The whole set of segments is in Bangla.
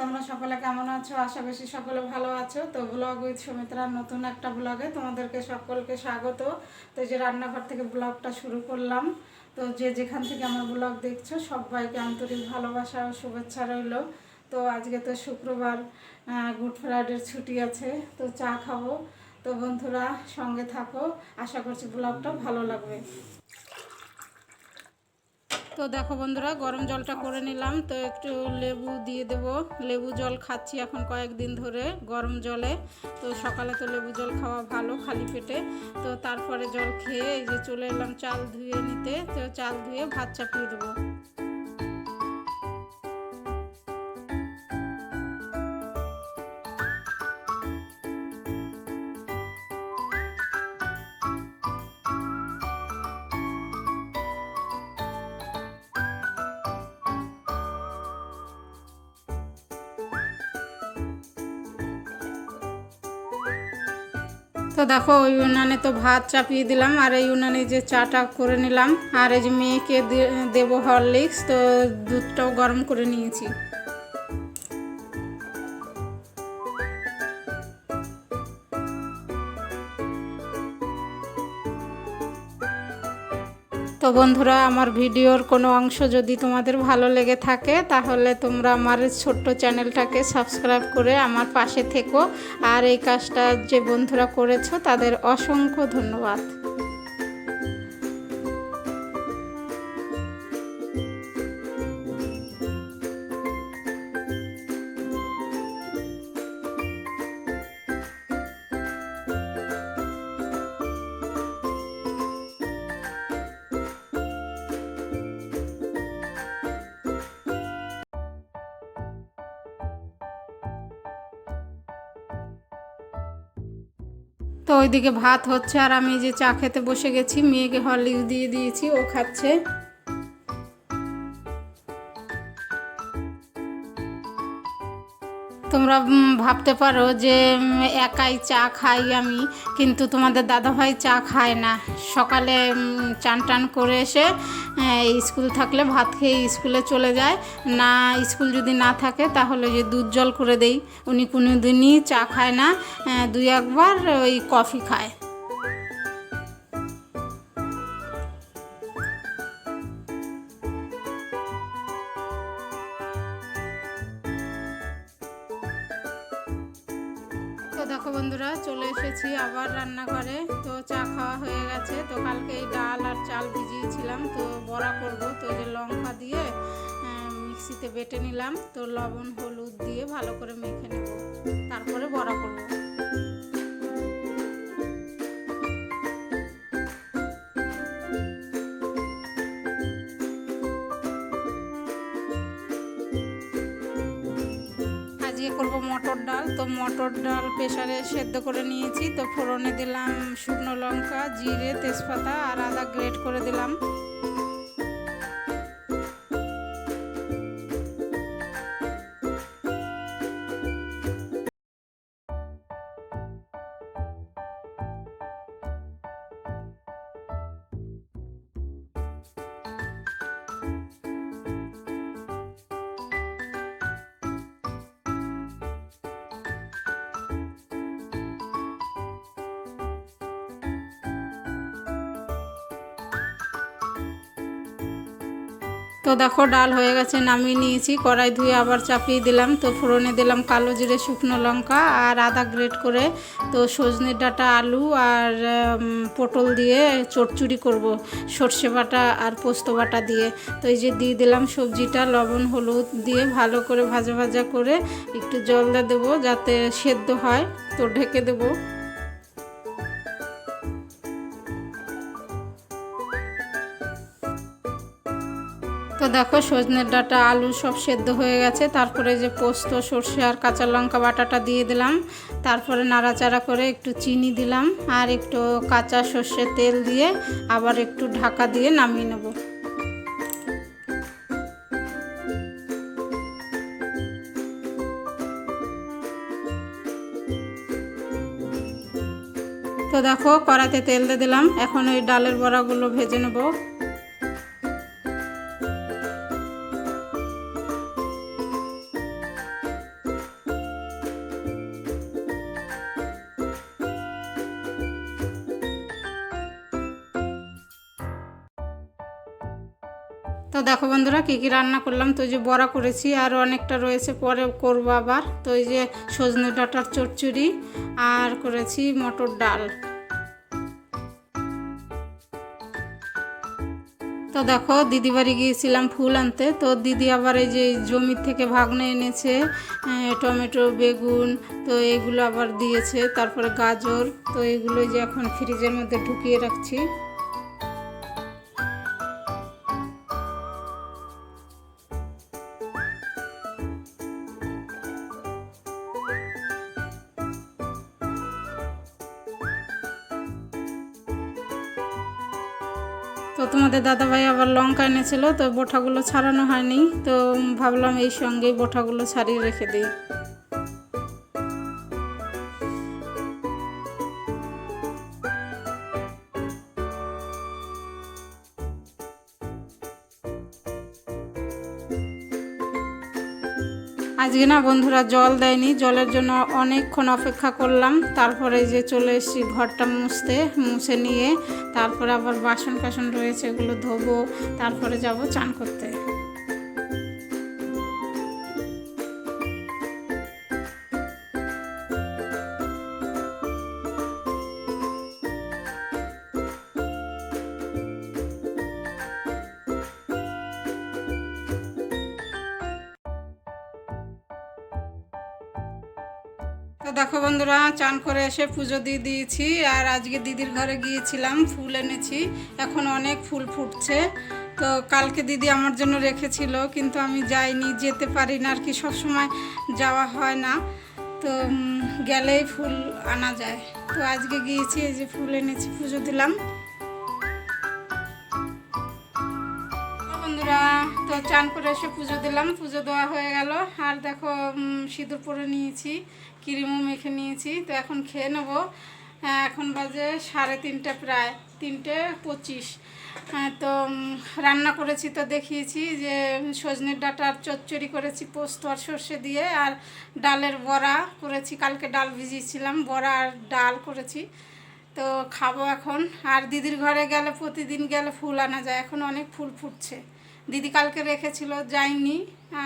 তোমরা সকলে কেমন আছো? আশা করছি সকলে ভালো আছো। তো ব্লগ উইথ সুমিত্রার নতুন একটা ব্লগে তোমাদেরকে সকলকে স্বাগত। তো যে রান্নাঘর থেকে ব্লগটা শুরু করলাম। তো যে যেখান থেকে আমার ব্লগ দেখছো সবাইকে আন্তরিক ভালোবাসা ও শুভেচ্ছা রইল। তো আজকে তো শুক্রবার, গুড ফ্রাইডের ছুটি আছে, তো চা খাবো। তো বন্ধুরা সঙ্গে থাকো, আশা করছি ব্লগটা ভালো লাগবে। তো দেখো বন্ধুরা, গরম জলটা করে নিলাম। তো একটু লেবু দিয়ে দেব। লেবু জল খাচ্ছি এখন কয়েকদিন ধরে গরম জলে। তো সকালে তো লেবু জল খাওয়া ভালো খালি পেটে। তো তারপরে জল খেয়ে এই যে চলে এলাম চাল ধুয়ে নিতে। তো চাল ধুয়ে ভাত চাপিয়ে দেবো। তো দেখো ওই উনানে তো ভাত চাপিয়ে দিলাম, আর এই উনানে যে চাটা করে নিলাম। আর এই যে মেয়েকে দেবো হরলিক্স, তো দুধটাও গরম করে নিয়েছি। তো বন্ধুরা, আমার ভিডিওর কোনো অংশ যদি তোমাদের ভালো লেগে থাকে তাহলে তোমরা আমার ছোট্ট চ্যানেলটাকে সাবস্ক্রাইব করে আমার পাশে থেকো। আর এই কাজটা যে বন্ধুরা করেছো তাদের অসংখ্য ধন্যবাদ। তো ওইদিকে ভাত হচ্ছে আর আমি যে চা খেতে বসে গেছি। মেয়েকে হরলিক্স দিয়ে দিয়েছি, ও খাচ্ছে। তোমরা ভাবতে পারো যে একাই চা খাই আমি, কিন্তু তোমাদের দাদাভাই চা খায় না। সকালে চান টান করে এসে স্কুল থাকলে ভাত খেয়ে স্কুলে চলে যায়। না স্কুল যদি না থাকে তাহলে যে দুধ জল করে দেই। উনি কোনো দিনই চা খায় না, দুই একবার ওই কফি খায়। তো দেখো বন্ধুরা, চলে এসেছি আবার রান্নাঘরে। তো চা খাওয়া হয়ে গেছে। তো কালকে এই ডাল আর চাল ভিজিয়েছিলাম, তো বড়া করব। তো যে লঙ্কা দিয়ে মিক্সিতে বেটে নিলাম। তো লবণ হলুদ দিয়ে ভালো করে মেখে নেব, তারপরে বড়া করব। আজকে করব মটর ডাল। তো মটর ডাল প্রেসারে সেদ্ধ করে নিয়েছি। তো ফোড়নে দিলাম শুকনো লঙ্কা, জিরে, তেজপাতা আর আদা গ্রেট করে দিলাম। তো দেখো ডাল হয়ে গেছে, নামিয়ে নিয়েছি। কড়াই ধুয়ে আবার চাপিয়ে দিলাম। তো ফোড়নে দিলাম কালো জিরে, শুকনো লঙ্কা আর আদা গ্রেট করে। তো সজনে ডাঁটা, আলু আর পটল দিয়ে চচ্চড়ি করব, সর্ষে বাটা আর পোস্ত বাটা দিয়ে। তো এই যে দিয়ে দিলাম সবজিটা, লবণ হলুদ দিয়ে ভালো করে ভাজা ভাজা করে একটু জল দিয়ে দেবো যাতে সেদ্ধ হয়। তো ঢেকে দেবো। তো দেখো সজনের ডাঁটা, আলু সব সেদ্ধ হয়ে গেছে। তারপরে যে পোস্ত, সর্ষে আর কাঁচা লঙ্কা বাটাটা দিয়ে দিলাম। তারপরে নাড়াচাড়া করে একটু চিনি দিলাম আর একটু কাঁচা সর্ষের তেল দিয়ে আবার একটু ঢাকা দিয়ে নামিয়ে নেব। তো দেখো কড়াইতে তেল দিয়ে দিলাম। এখন ওই ডালের বড়াগুলো ভেজে নেব। তো দেখো বন্ধুরা কী কী রান্না করলাম। তো যে বড়া করেছি, আর অনেকটা রয়েছে, পরে করবো আবার। তো এই যে সজনে ডাঁটার চচ্চড়ি, আর করেছি মটর ডাল। তো দেখো দিদি বাড়ি গিয়েছিলাম ফুল আনতে। তো দিদি আবার এই যে জমির থেকে ভাগনে এনেছে টমেটো, বেগুন, তো এগুলো আবার দিয়েছে, তারপরে গাজর। তো এগুলো যে এখন ফ্রিজের মধ্যে ঢুকিয়ে রাখছি। তো তোমাদের দাদাভাই আবার লঙ্কা এনেছিল, তো বোঁটাগুলো ছাড়ানো হয়নি, তো ভাবলাম এই সঙ্গেই বোঁটাগুলো ছাড়িয়ে রেখে দিই। আজকে না বন্ধুরা জল দেয়নি, জলের জন্য অনেকক্ষণ অপেক্ষা করলাম। তারপরে যে চলে এসেছি ঘরটা মুছে নিয়ে, তারপরে আবার বাসন কাসন রয়েছে, এগুলো ধোবো, তারপরে যাব চান করতে। তো দেখো বন্ধুরা চান করে এসে পুজো দিয়ে দিয়েছি। আর আজকে দিদির ঘরে গিয়েছিলাম, ফুল এনেছি, এখন অনেক ফুল ফুটছে। তো কালকে দিদি আমার জন্য রেখেছিল, কিন্তু আমি যাইনি, যেতে পারি না আর কি, সবসময় যাওয়া হয় না। তো গেলেই ফুল আনা যায়। তো আজকে গিয়েছি, এই যে ফুল এনেছি, পুজো দিলাম। বন্ধুরা তো চান করে এসে পুজো দিলাম, পুজো দেওয়া হয়ে গেল। আর দেখো সিঁদুর পরে নিয়েছি, ক্রিমও মেখে নিয়েছি। তো এখন খেয়ে নেবো। এখন বাজে 3:30, প্রায় 3:25। তো রান্না করেছি, তো দেখিয়েছি যে সজনের ডাঁটার চচ্চড়ি করেছি পোস্ত আর সর্ষে দিয়ে, আর ডালের বড়া করেছি, কালকে ডাল ভিজিয়েছিলাম, বড়া আর ডাল করেছি। তো খাবো এখন। আর দিদির ঘরে গেলে, প্রতিদিন গেলে ফুল আনা যায়, এখন অনেক ফুল ফুটছে। দিদি কালকে রেখেছিল, যাইনি,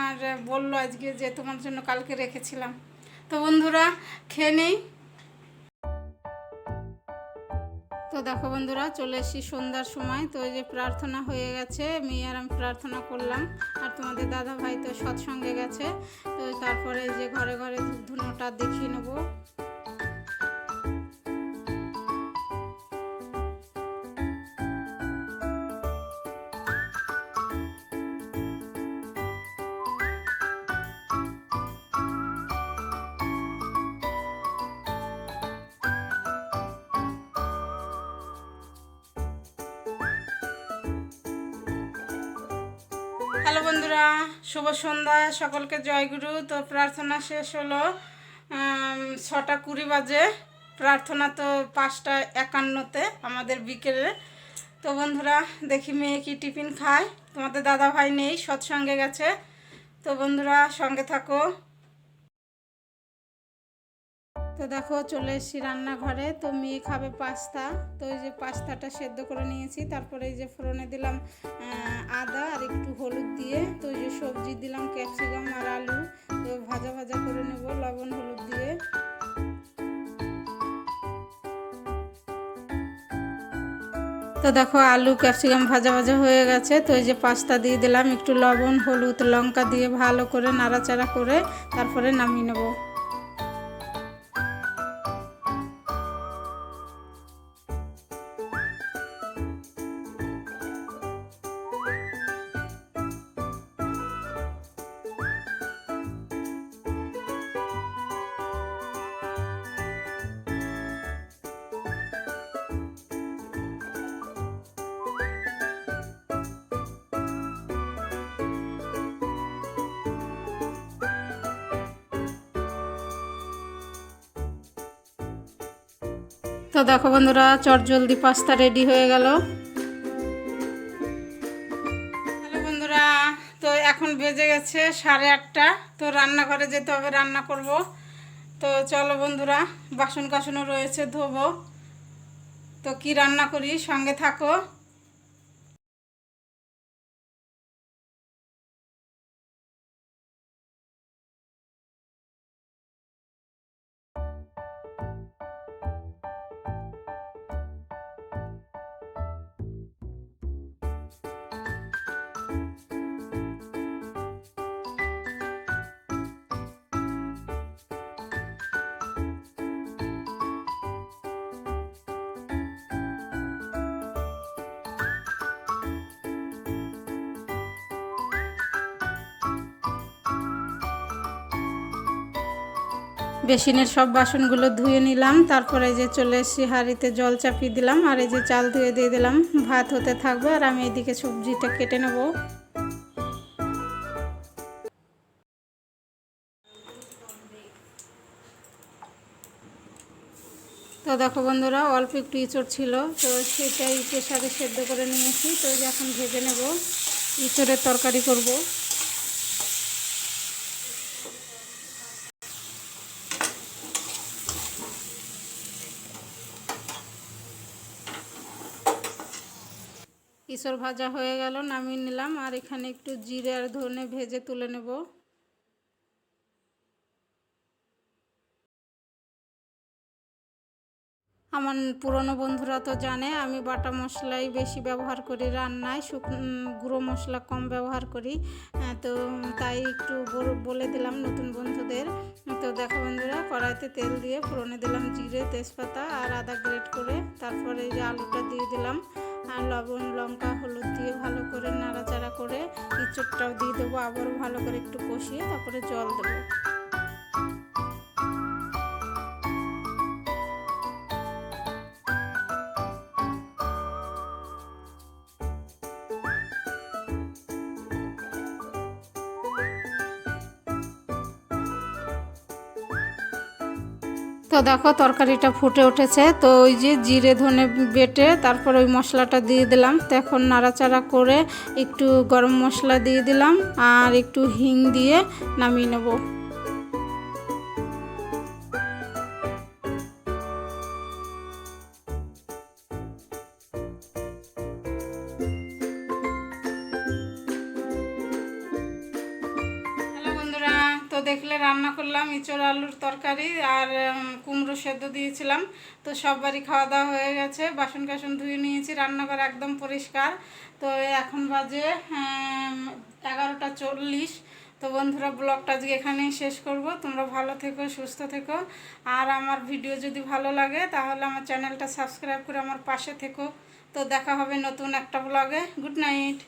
আর বললো আজকে যে তোমার জন্য কালকে রেখেছিলাম। তো বন্ধুরা খেয়ে নেই। তো দেখো বন্ধুরা চলে এসেছি সন্ধ্যার সময়। তো এই যে প্রার্থনা হয়ে গেছে, মেয়ে আর আমি প্রার্থনা করলাম, আর তোমাদের দাদা ভাই তো সৎসঙ্গে গেছে। তো তারপরে এই যে ঘরে ঘরে ধুনোটা দেখিয়ে নেবো। হ্যালো বন্ধুরা, শুভ সন্ধ্যা, সকলকে জয়গুরু। তো প্রার্থনা শেষ হলো 6:20 বাজে। প্রার্থনা তো 5:51-তে আমাদের বিকেলে। তো বন্ধুরা দেখি মেয়ে কি টিফিন খায়। তোমাদের দাদা ভাই নেই, সৎসঙ্গে গেছে। তো বন্ধুরা সঙ্গে থাকো। তো দেখো চলে এসেছি রান্নাঘরে। তো মেয়ে খাবে পাস্তা। তো এই যে পাস্তাটা সেদ্ধ করে নিয়েছি, তারপরে এই যে ফোড়নে দিলাম আদা আর একটু হলুদ দিয়ে। তো এই যে সবজি দিলাম ক্যাপসিকাম আর আলু, তো ভাজা ভাজা করে নেব লবণ হলুদ দিয়ে। তো দেখো আলু ক্যাপসিকাম ভাজা ভাজা হয়ে গেছে। তো এই যে পাস্তা দিয়ে দিলাম, একটু লবণ হলুদ লঙ্কা দিয়ে ভালো করে নাড়াচাড়া করে তারপরে নামিয়ে নেব। তো দেখো বন্ধুরা চটজলদি পাস্তা রেডি হয়ে গেল। হ্যালো বন্ধুরা, তো এখন বেজে গেছে 8:30। তো রান্নাঘরে যেতে হবে, রান্না করব। তো চলো বন্ধুরা, বাসন কাসনও রয়েছে, ধোবো। তো কি রান্না করি, সঙ্গে থাকো। বেসিনের সব বাসনগুলো ধুয়ে নিলাম। তারপরে যে চলে এসেছি, হাঁড়িতে জল চাপিয়ে দিলাম আর এই যে চাল ধুয়ে দিয়ে দিলাম। ভাত হতে থাকবে আর আমি এদিকে সবজিটা কেটে নেব। তো দেখো বন্ধুরা, অল্প একটু ইঁচড় ছিল, তো সেটাই প্রেসারে সেদ্ধ করে নিয়েছি। তো এখন ভেজে নেব, ইঁচড়ের তরকারি করব। ইঁচড় ভাজা হয়ে গেল, নামিয়ে নিলাম। আর এখানে একটু জিরে আর ধনে ভেজে তুলে নেব। আমার পুরনো বন্ধুরা তো জানে আমি বাটা মশলাই বেশি ব্যবহার করি রান্নায়, গুঁড়ো মশলা কম ব্যবহার করি। তো তাই একটু বলে দিলাম নতুন বন্ধুদের। তো দেখো বন্ধুরা, কড়াইতে তেল দিয়ে ফোড়নে দিলাম জিরে, তেজপাতা আর আদা গ্রেট করে। তারপরে এই যে আলুটা দিয়ে দিলাম, আর লবণ, লঙ্কা, হলুদ দিয়ে ভালো করে নাড়াচাড়া করে ইঁচড়টাও দিয়ে দেবো। আবারও ভালো করে একটু কষিয়ে তারপরে জল দেবো। তো দেখো তরকারিটা ফুটে উঠেছে। তো ওই যে জিরে ধনে বেটে তারপর ওই মশলাটা দিয়ে দিলাম। তো এখন নাড়াচাড়া করে একটু গরম মশলা দিয়ে দিলাম আর একটু হিং দিয়ে নামিয়ে নেব। তো দেখলে রান্না করলাম ইঁচড় আলুর তরকারি আর কুমড়ো সেদ্ধ দিয়েছিলাম। তো সববারই খাওয়া দাওয়া হয়ে গেছে, বাসন কাসন ধুয়ে নিয়েছি, রান্নাঘর একদম পরিষ্কার। তো এখন বাজে 11:40। তো বন্ধুরা, ব্লগটা আজকে এখানেই শেষ করব। তোমরা ভালো থেকো, সুস্থ থেকো। আর আমার ভিডিও যদি ভালো লাগে তাহলে আমার চ্যানেলটা সাবস্ক্রাইব করে আমার পাশে থেকো। তো দেখা হবে নতুন একটা ব্লগে। Good night.